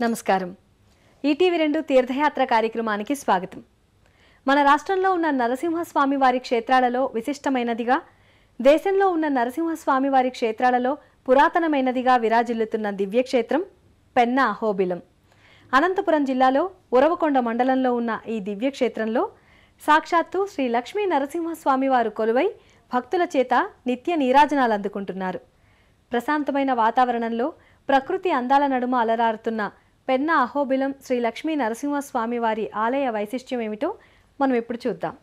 నమస్కారం. ఈటీవీ2 తీర్థయాత్ర కార్యక్రమానికి స్వాగతం. మన రాష్ట్రంలో ఉన్న నరసింహస్వామి వారి క్షేత్రాలలో విశిష్టమైనదిగా, దేశంలో ఉన్న నరసింహస్వామి వారి క్షేత్రాలలో పురాతనమైనదిగా విరాజిల్లుతున్న దివ్యక్షేత్రం పెన్నా అహోబిలం. అనంతపురం జిల్లాలో ఉరవకొండ మండలంలో ఉన్న ఈ దివ్యక్షేత్రంలో సాక్షాత్తు శ్రీ లక్ష్మీ నరసింహస్వామి వారు కొలువై భక్తుల చేత నిత్య నీరాజనాలు అందుకుంటున్నారు. ప్రశాంతమైన వాతావరణంలో ప్రకృతి అందాల నడుమ అలరారుతున్న పెన్నా అహోబిలం శ్రీ లక్ష్మీ నరసింహస్వామి వారి ఆలయ వైశిష్ట్యం ఏమిటో మనం ఇప్పుడు చూద్దాం.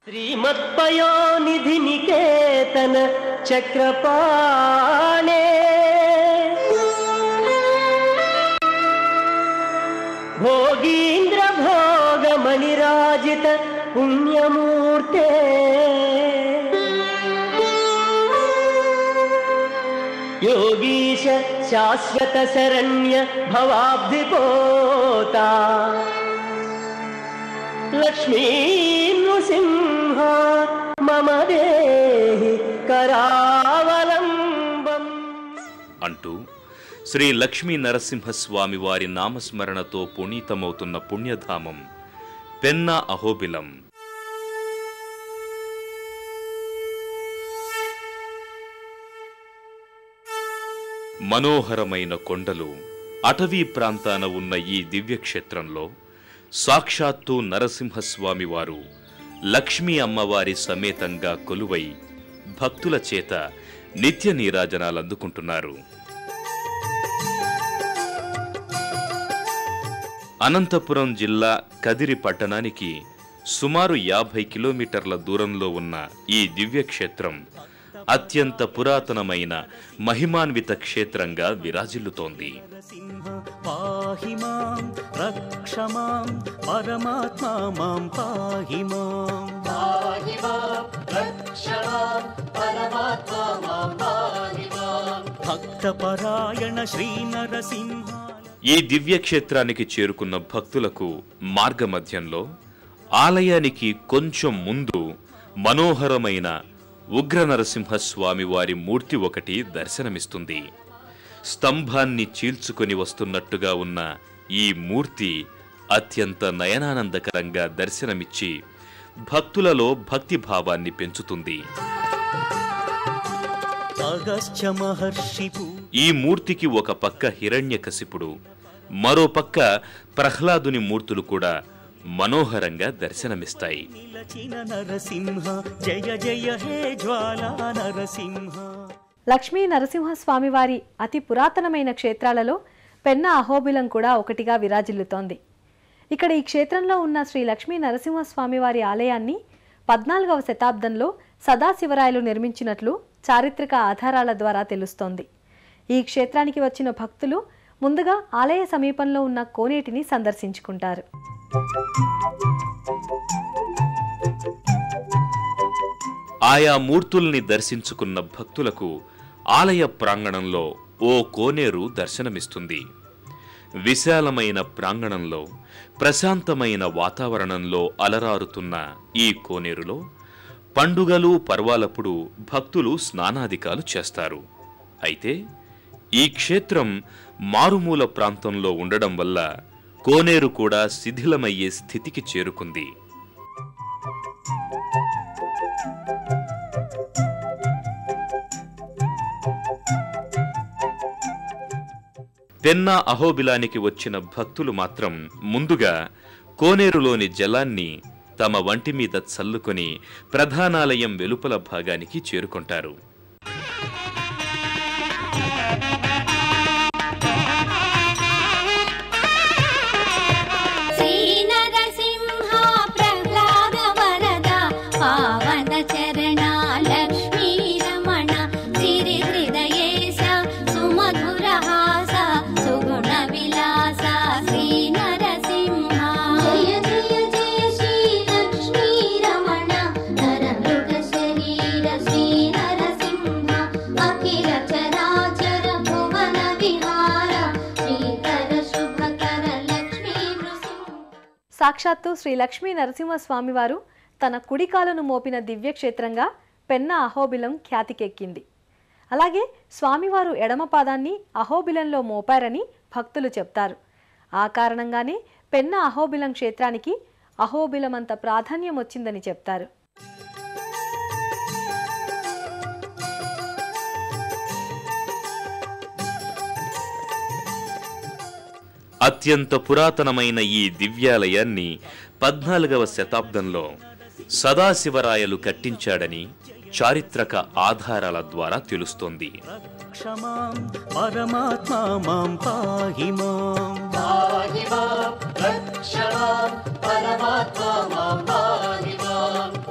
श्रीमत्पयोनिधि निकेतन चक्रपाणे भोगीन्द्र भोग मणिराजित पुण्यमूर्ते योगीश शाश्वत शरण्य भवाब्धिपोता लक्ष्मी नृसिंह मम देहि करावलंबम అంటూ శ్రీ లక్ష్మీ నరసింహస్వామి వారి నామస్మరణతో పునీతమవుతున్న పుణ్యధామం పెన్నా అహోబిలం. మనోహరమైన కొండలు, అటవీ ప్రాంతాన ఉన్న ఈ దివ్యక్షేత్రంలో సాక్షాత్తు నరసింహస్వామి వారు లక్ష్మీ అమ్మవారి సమేతంగా కొలువై భక్తుల చేత నిత్య నీరాజనాలు అందుకుంటున్నారు. అనంతపురం జిల్లా కదిరి పట్టణానికి సుమారు 50 కిలోమీటర్ల దూరంలో ఉన్న ఈ దివ్యక్షేత్రం అత్యంత పురాతనమైన మహిమాన్విత క్షేత్రంగా విరాజిల్లుతోంది. ఈ దివ్యక్షేత్రానికి చేరుకున్న భక్తులకు మార్గమధ్యంలో ఆలయానికి కొంచెం ముందు మనోహరమైన ఉగ్ర నరసింహస్వామి వారి మూర్తి ఒకటి దర్శనమిస్తుంది. స్తంభాన్ని చీల్చుకొని వస్తున్నట్టుగా ఉన్న ఈ మూర్తి అత్యంత నయనానందకరంగా దర్శనమిచ్చి భక్తులలో భక్తిభావాన్ని పెంచుతుంది. ఈ మూర్తికి ఒక పక్క హిరణ్యకశిపుడు, మరో పక్క ప్రహ్లాదుని మూర్తులు కూడా మనోహరంగా దర్శనమిస్తాయి. లక్ష్మీ నరసింహస్వామి వారి అతి పురాతనమైన క్షేత్రాలలో పెన్నా అహోబిలం కూడా ఒకటిగా విరాజిల్లుతోంది. ఇక్కడ ఈ క్షేత్రంలో ఉన్న శ్రీ లక్ష్మీ నరసింహస్వామి వారి ఆలయాన్ని 14వ శతాబ్దంలో సదాశివరాయలు నిర్మించినట్లు చారిత్రక ఆధారాల ద్వారా తెలుస్తోంది. ఈ క్షేత్రానికి వచ్చిన భక్తులు ముందుగా ఆలయ సమీపంలో ఉన్న కోనేటిని సందర్శించుకుంటారు. ఆయా మూర్తుల్ని దర్శించుకున్న భక్తులకు ఆలయ ప్రాంగణంలో ఓ కోనేరు దర్శనమిస్తుంది. విశాలమైన ప్రాంగణంలో ప్రశాంతమైన వాతావరణంలో అలరారుతున్న ఈ కోనేరులో పండుగలు పర్వాలప్పుడు భక్తులు స్నానాధికాలు చేస్తారు. అయితే ఈ క్షేత్రం మారుమూల ప్రాంతంలో ఉండడం వల్ల కోనేరు కూడా శిథిలమయ్యే స్థితికి చేరుకుంది. పెన్నా అహోబిలానికి వచ్చిన భక్తులు మాత్రం ముందుగా కోనేరులోని జలాన్ని తమ వంటి మీద చల్లుకొని ప్రధానాలయం వెలుపల భాగానికి చేరుకుంటారు. సాక్షాత్తు శ్రీ లక్ష్మీ నరసింహస్వామివారు తన కుడికాలను మోపిన దివ్యక్షేత్రంగా పెన్న అహోబిలం ఖ్యాతికెక్కింది. అలాగే స్వామివారు ఎడమ పాదాన్ని అహోబిలంలో మోపారని భక్తులు చెప్తారు. ఆ కారణంగానే పెన్న అహోబిలం క్షేత్రానికి అహోబిలమంత ప్రాధాన్యం వచ్చిందని చెప్తారు. అత్యంత పురాతనమైన ఈ దివ్యాలయాన్ని 14వ శతాబ్దంలో సదాశివరాయలు కట్టించాడని చారిత్రక ఆధారాల ద్వారా తెలుస్తోంది.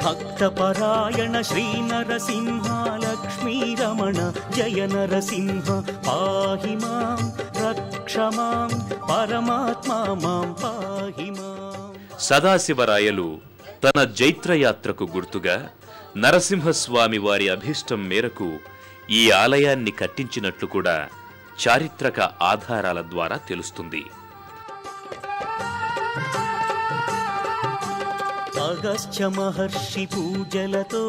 భక్తపరాయణ శ్రీ నరసింహ లక్ష్మీ రమణ జయ నరసింహ పాహి మాం రక్ష మాం పరమాత్మా మాం పాహి మాం. సదాశివరాయలు తన జైత్రయాత్రకు గుర్తుగా నరసింహస్వామి వారి అభీష్టం మేరకు ఈ ఆలయాన్ని కట్టించినట్లు కూడా చారిత్రక ఆధారాల ద్వారా తెలుస్తుంది. అగస్త్య మహర్షి పూజలతో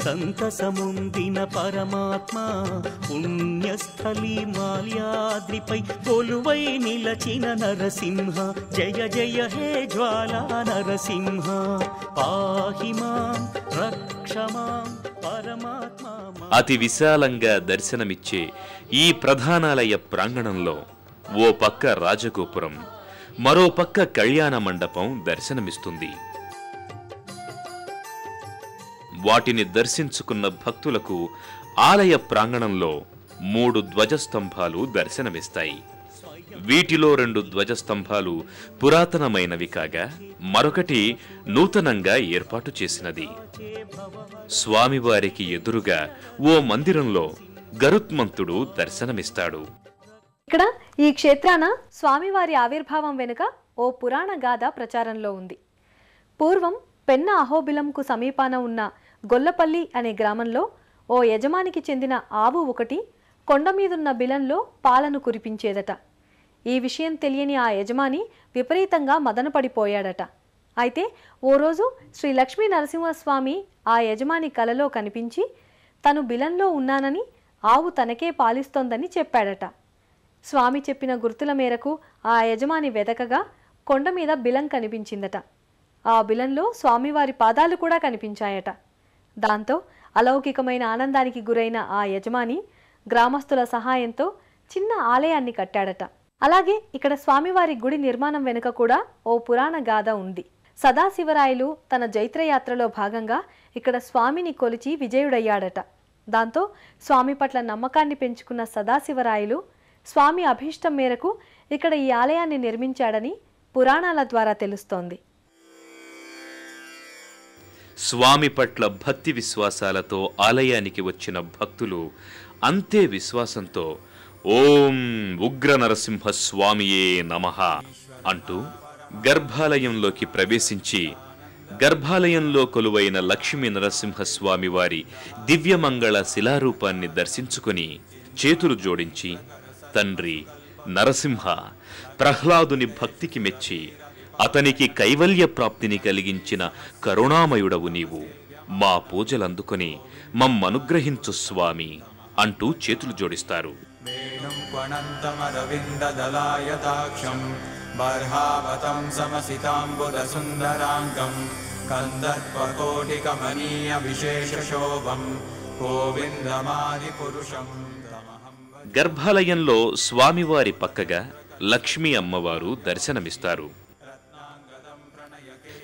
సంతసముందిన పరమాత్మ పుణ్యస్థలి మాల్యాద్రిపై కొలువై నిలచిన నరసింహ జయ జయ హే జ్వాలా నరసింహ పాహి మాం రక్ష మాం పరమాత్మ. అతి విశాలంగా దర్శనమిచ్చే ఈ ప్రధానాలయ ప్రాంగణంలో ఓ పక్క రాజగోపురం, మరో పక్క కళ్యాణ మండపం దర్శనమిస్తుంది. వాటిని దర్శించుకున్న భక్తులకు ఆలయ ప్రాంగణంలో 3 ధ్వజస్తంభాలు దర్శనమిస్తాయి. వీటిలో 2 ధ్వజస్తంభాలు పురాతనమైనవి కాగా మరొకటి నూతనంగా ఏర్పాటు చేసినది. స్వామివారికి ఎదురుగా ఓ మందిరంలో గరుత్మంతుడు దర్శనమిస్తాడు. ఇక్కడ ఈ క్షేత్రాన స్వామివారి ఆవిర్భావం వెనుక ఓ పురాణ గాథ ప్రచారంలో ఉంది. పూర్వం పెన్న అహోబిలంకు సమీపాన ఉన్న గొల్లపల్లి అనే గ్రామంలో ఓ యజమానికి చెందిన ఆవు ఒకటి కొండమీదున్న బిలంలో పాలను కురిపించేదట. ఈ విషయం తెలియని ఆ యజమాని విపరీతంగా మదనపడిపోయాడట. అయితే ఓ రోజు శ్రీ లక్ష్మీ నరసింహస్వామి ఆ యజమాని కలలో కనిపించి తను బిలంలో ఉన్నానని, ఆవు తనకే పాలిస్తోందని చెప్పాడట. స్వామి చెప్పిన గుర్తుల మేరకు ఆ యజమాని వెదకగా కొండ మీద బిలం కనిపించిందట. ఆ బిలంలో స్వామివారి పాదాలు కూడా కనిపించాయట. దాంతో అలౌకికమైన ఆనందానికి గురైన ఆ యజమాని గ్రామస్తుల సహాయంతో చిన్న ఆలయాన్ని కట్టాడట. అలాగే ఇక్కడ స్వామివారి గుడి నిర్మాణం వెనుక కూడా ఓ పురాణ గాథ ఉంది. సదాశివరాయలు తన జైత్రయాత్రలో భాగంగా ఇక్కడ స్వామిని కొలిచి విజయుడయ్యాడట. దాంతో స్వామి పట్ల నమ్మకాన్ని పెంచుకున్న సదాశివరాయలు స్వామి అభీష్టం మేరకు ఇక్కడ ఈ ఆలయాన్ని నిర్మించాడని పురాణాల ద్వారా తెలుస్తోంది. స్వామి పట్ల భక్తి విశ్వాసాలతో ఆలయానికి వచ్చిన భక్తులు అంతే విశ్వాసంతో ఓం ఉగ్ర నరసింహ స్వామియే నమః అంటూ గర్భాలయంలోకి ప్రవేశించి గర్భాలయంలో కొలువైన లక్ష్మీ నరసింహస్వామి వారి దివ్యమంగళ శిలారూపాన్ని దర్శించుకుని చేతులు జోడించి తండ్రి నరసింహ ప్రహ్లాదుని భక్తికి మెచ్చి అతనికి కైవల్య ప్రాప్తిని కలిగించిన కరుణామయుడవు నీవు, మా పూజలందుకొని మమ్మనుగ్రహించు స్వామి అంటూ చేతులు జోడిస్తారు. గర్భాలయంలో స్వామివారి పక్కగా లక్ష్మీ అమ్మవారు దర్శనమిస్తారు.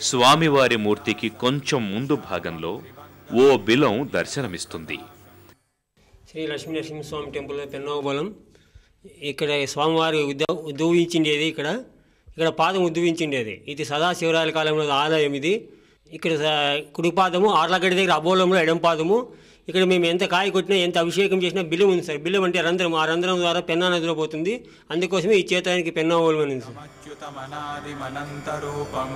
స్వామివారి మూర్తికి కొంచెం ముందు భాగంలో ఓ బిలం దర్శనమిస్తుంది. శ్రీ లక్ష్మీ నరసింహస్వామి టెంపుల్ పెన్నోబలం. ఇక్కడ స్వామివారి ఉద్భవించిండేది. ఇక్కడ పాదం ఉద్భవించిండేది. ఇది సదాశివరాయల కాలంలో ఆలయం. ఇది ఇక్కడ కుడి పాదము, ఆర్లగడ్డ దగ్గర అబోలంలో ఎడం పాదము. ఇక్కడ మేము ఎంత కాయ కొట్టినా, ఎంత అభిషేకం చేసినా బిల్లం ఉంది సార్. బిల్లం అంటే రంధ్రం, ఆ రంధ్రం ద్వారా పెన్నా నదిలో పోతుంది. అందుకోసమే ఈ చేతానికి పెన్నోబలం అని అచ్యుతమనాదిమనంతరూపం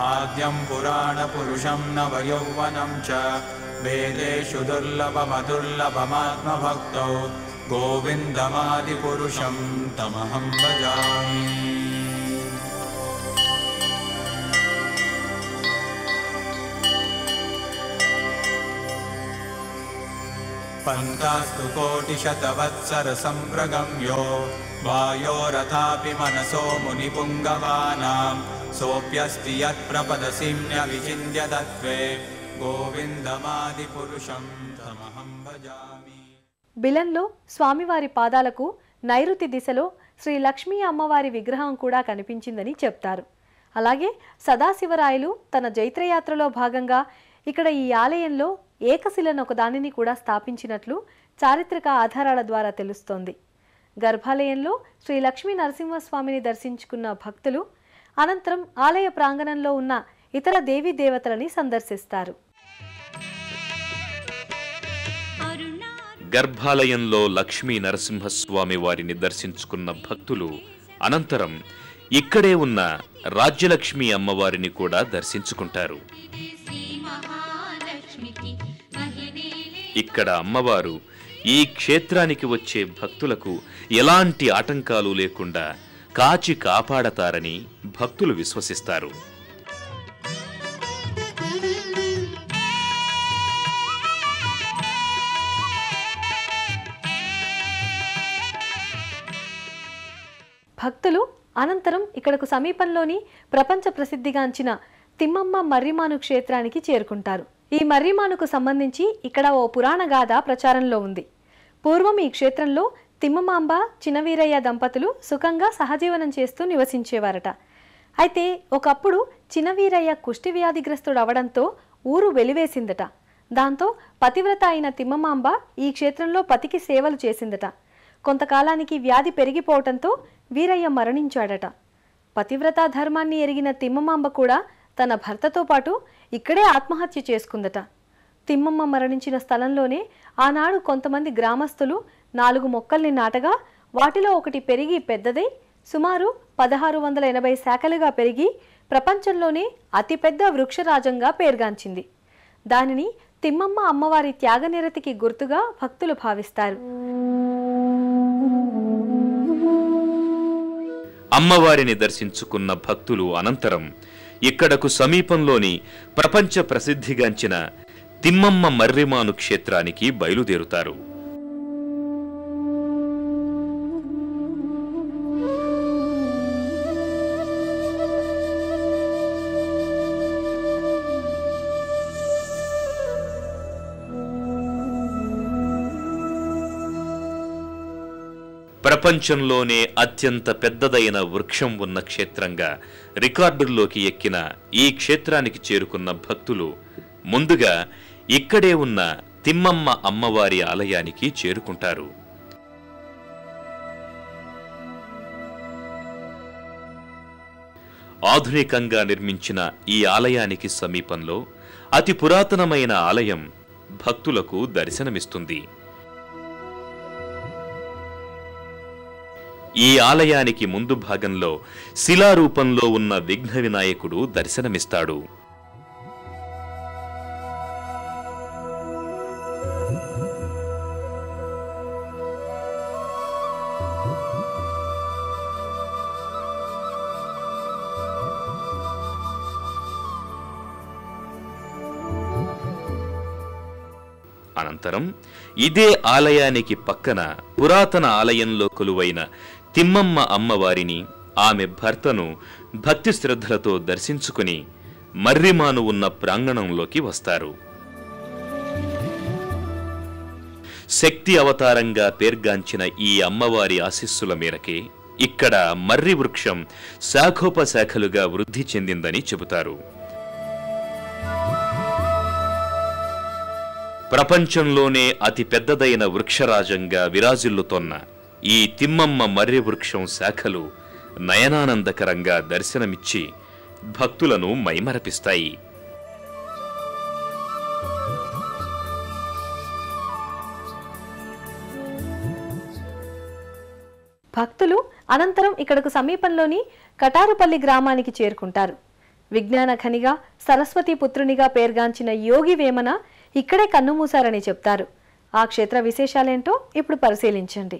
ఆద్యం పురాణ పురుషం నవయౌవనం చ వేదేషు దుర్లభమదుర్లభమాత్మభక్తౌ గోవిందమాది పురుషం తమహం భజామి. పంతాస్తు కోటిశతవత్సర సంప్రగమ్యో వాయోరథాపి మనసో మునిపుంగవానాం సోప్యస్తి యత్ప్రపదసిమ్య విచింద్యదత్వే గోవిందమాది పురుషం తమహం భజామి. బిలంలో స్వామివారి పాదాలకు నైరుతి దిశలో శ్రీ లక్ష్మీ అమ్మవారి విగ్రహం కూడా కనిపించిందని చెప్తారు. అలాగే సదాశివరాయలు తన జైత్రయాత్రలో భాగంగా ఇక్కడ ఈ ఆలయంలో ఏకశిలను ఒకదానిని కూడా స్థాపించినట్లు చారిత్రక ఆధారాల ద్వారా తెలుస్తోంది. గర్భాలయంలో శ్రీ లక్ష్మీ నరసింహస్వామిని దర్శించుకున్న భక్తులు అనంతరం ఆలయ ప్రాంగణంలో ఉన్న ఇతర దేవీ దేవతలని సందర్శిస్తారు. గర్భాలయంలో లక్ష్మీ నరసింహస్వామి వారిని దర్శించుకున్న భక్తులు అనంతరం ఇక్కడే ఉన్న రాజ్యలక్ష్మి అమ్మవారిని కూడా దర్శించుకుంటారు. ఇక్కడ అమ్మవారు ఈ క్షేత్రానికి వచ్చే భక్తులకు ఎలాంటి ఆటంకాలు లేకుండా కాచి కాపాడతారని భక్తులు విశ్వసిస్తారు. భక్తులు అనంతరం ఇక్కడకు సమీపంలోని ప్రపంచ ప్రసిద్ధిగాంచిన తిమ్మమ్మ మర్రిమాను క్షేత్రానికి చేరుకుంటారు. ఈ మర్రిమానుకు సంబంధించి ఇక్కడ ఓ పురాణ గాథ ప్రచారంలో ఉంది. పూర్వం ఈ క్షేత్రంలో తిమ్మమాంబ చినవీరయ్య దంపతులు సుఖంగా సహజీవనం చేస్తూ నివసించేవారట. అయితే ఒకప్పుడు చినవీరయ్య కుష్టి వ్యాధిగ్రస్తుడు అవడంతో ఊరు వెలివేసిందట. దాంతో పతివ్రత అయిన తిమ్మమాంబ ఈ క్షేత్రంలో పతికి సేవలు చేసిందట. కొంతకాలానికి వ్యాధి పెరిగిపోవటంతో వీరయ్య మరణించాడట. పతివ్రతా ధర్మాన్ని ఎరిగిన తిమ్మమాంబ కూడా తన భర్తతో పాటు ఇక్కడే ఆత్మహత్య చేసుకుందట. తిమ్మమ్మ మరణించిన స్థలంలోనే ఆనాడు కొంతమంది గ్రామస్తులు 4 మొక్కల్ని నాటగా వాటిలో ఒకటి పెరిగి పెద్దదై సుమారు 1680 శాఖలుగా పెరిగి ప్రపంచంలోనే అతిపెద్ద వృక్షరాజంగా పేర్గాంచింది. దానిని తిమ్మమ్మ అమ్మవారి త్యాగనిరతికి గుర్తుగా భక్తులు భావిస్తారు. అమ్మవారిని దర్శించుకున్న భక్తులు అనంతరం ఇక్కడకు సమీపంలోని ప్రపంచ ప్రసిద్ధిగాంచిన తిమ్మమ్మ మర్రిమాను క్షేత్రానికి బయలుదేరుతారు. ప్రపంచంలోనే అత్యంత పెద్దదైన వృక్షం ఉన్న క్షేత్రంగా రికార్డుల్లోకి ఎక్కిన ఈ క్షేత్రానికి చేరుకున్న భక్తులు ముందుగా ఇక్కడే ఉన్న తిమ్మమ్మ అమ్మవారి ఆలయానికి చేరుకుంటారు. ఆధునికంగా నిర్మించిన ఈ ఆలయానికి సమీపంలో అతి పురాతనమైన ఆలయం భక్తులకు దర్శనమిస్తుంది. ఈ ఆలయానికి ముందు భాగంలో శిలారూపంలో ఉన్న విఘ్న వినాయకుడు దర్శనమిస్తాడు. అనంతరం ఇదే ఆలయానికి పక్కన పురాతన ఆలయంలో కొలువైన తిమ్మమ్మ అమ్మవారిని ఆమె భర్తను భక్తి శ్రద్ధలతో దర్శించుకుని మర్రిమాను ఉన్న ప్రాంగణంలోకి వస్తారు. శక్తి అవతారంగా పేర్గాంచిన ఈ అమ్మవారి ఆశీస్సుల మేరకే ఇక్కడ మర్రి వృక్షం శాఖోపశాఖలుగా వృద్ధి చెందిందని చెబుతారు. ప్రపంచంలోనే అతి పెద్దదైన వృక్షరాజంగా విరాజిల్లుతోన్న ఈ తిమ్మమ్మ మర్రి వృక్షం శాఖలు నయనానందకరంగా దర్శనమిచ్చి భక్తులను మైమరపిస్తాయి. భక్తులు అనంతరం ఇక్కడకు సమీపంలోని కటారుపల్లి గ్రామానికి చేరుకుంటారు. విజ్ఞాన ఖనిగా సరస్వతి పుత్రునిగా పేర్గాంచిన యోగి వేమన ఇక్కడే కన్నుమూశారని చెప్తారు. ఆ క్షేత్ర విశేషాలేంటో ఇప్పుడు పరిశీలించండి.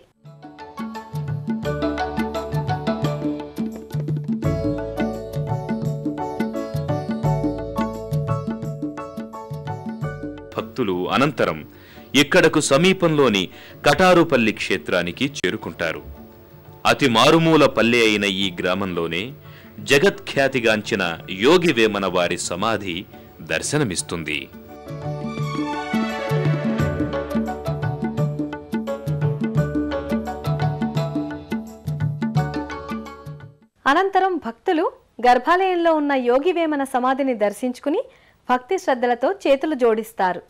భక్తులు అనంతరం ఇక్కడకు సమీపంలోని కటారుపల్లి క్షేత్రానికి చేరుకుంటారు. అతి మారుమూల పల్లె అయిన ఈ గ్రామంలోనే జగత్ఖ్యాతిగాంచిన యోగి వేమన వారి సమాధి దర్శనమిస్తుంది. అనంతరం భక్తులు గర్భాలయంలో ఉన్న యోగి వేమన సమాధిని దర్శించుకుని భక్తి శ్రద్ధలతో చేతులు జోడిస్తారు.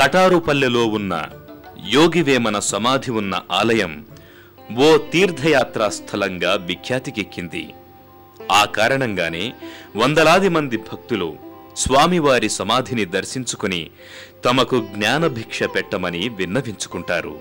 కటారుపల్లెలో ఉన్న యోగి వేమన సమాధి ఉన్న ఆలయం ఓ తీర్థయాత్రా స్థలంగా విఖ్యాతికెక్కింది. ఆ కారణంగానే వందలాది మంది భక్తులు స్వామివారి సమాధిని దర్శించుకుని తమకు జ్ఞానభిక్ష పెట్టమని విన్నవించుకుంటారు.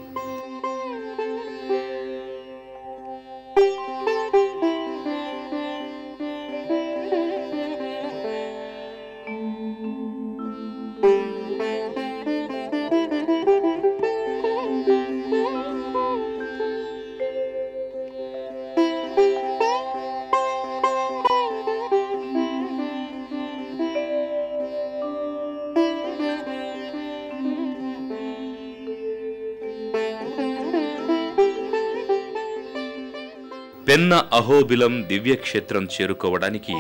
పెన్న అహోబిలం దివ్యక్షేత్రం చేరుకోవడానికి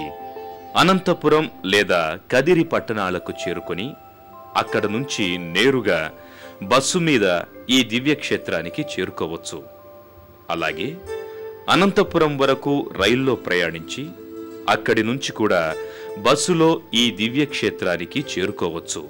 అనంతపురం లేదా కదిరి పట్టణాలకు చేరుకొని అక్కడ నుంచి నేరుగా బస్సు మీద ఈ దివ్యక్షేత్రానికి చేరుకోవచ్చు. అలాగే అనంతపురం వరకు రైల్లో ప్రయాణించి అక్కడి నుంచి కూడా బస్సులో ఈ దివ్యక్షేత్రానికి చేరుకోవచ్చు.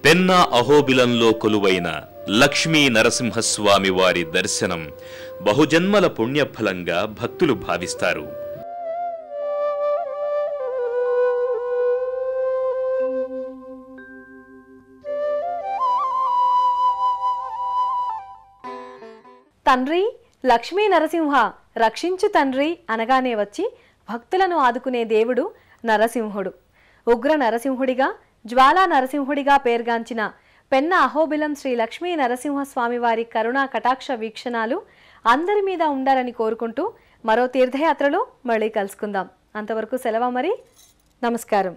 పెన్నా అహోబిలంలో కొలువైన లక్ష్మీ నరసింహస్వామి వారి దర్శనం బహుజన్మల పుణ్యఫలంగా భక్తులు భావిస్తారు. తండ్రి లక్ష్మీ నరసింహ రక్షించు తండ్రి అనగానే వచ్చి భక్తులను ఆదుకునే దేవుడు నరసింహుడు. ఉగ్ర నరసింహుడిగా జ్వాలా నరసింహుడిగా పేర్గాంచిన పెన్న అహోబిలం శ్రీ లక్ష్మీ నరసింహస్వామి వారి కరుణా కటాక్ష వీక్షణాలు అందరి మీద ఉండాలని కోరుకుంటూ మరో తీర్థయాత్రలో మళ్ళీ కలుసుకుందాం. అంతవరకు సెలవు మరి. నమస్కారం.